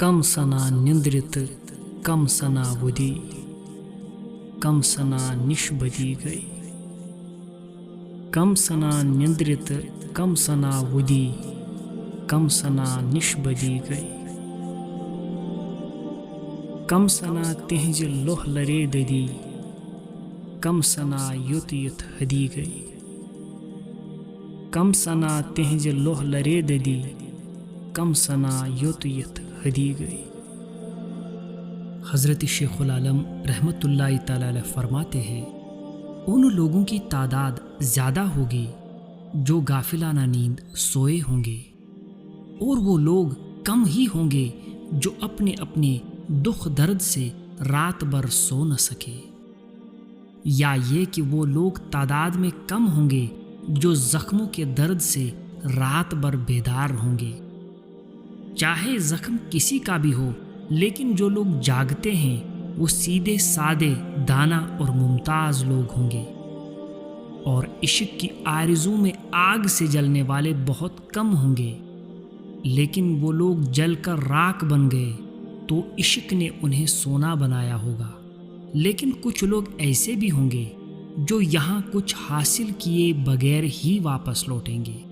कम सना निंद्रित कम सना बुद्धि कम सना निष्बदी गई। कम सना निंद्रित कम सना बुद्धि कम सना निष्बदी गई। कम सना तिहज लोह लरे ददी कम सना युत युत हदी गई। कम सना तिहज लोह लरे ददी कम सना युत युत हदी गई। हज़रत शेखुल आलम रहमतुल्लाहि तआला अलैह फरमाते हैं, उन लोगों की तादाद ज़्यादा होगी जो गाफिलाना नींद सोए होंगे, और वो लोग कम ही होंगे जो अपने अपने दुख दर्द से रात भर सो न सके, या ये कि वो लोग तादाद में कम होंगे जो ज़ख्मों के दर्द से रात भर बेदार होंगे। चाहे ज़ख्म किसी का भी हो, लेकिन जो लोग जागते हैं वो सीधे सादे दाना और मुमताज़ लोग होंगे। और इश्क की आरज़ू में आग से जलने वाले बहुत कम होंगे, लेकिन वो लोग जल कर राख बन गए तो इश्क ने उन्हें सोना बनाया होगा। लेकिन कुछ लोग ऐसे भी होंगे जो यहाँ कुछ हासिल किए बगैर ही वापस लौटेंगे।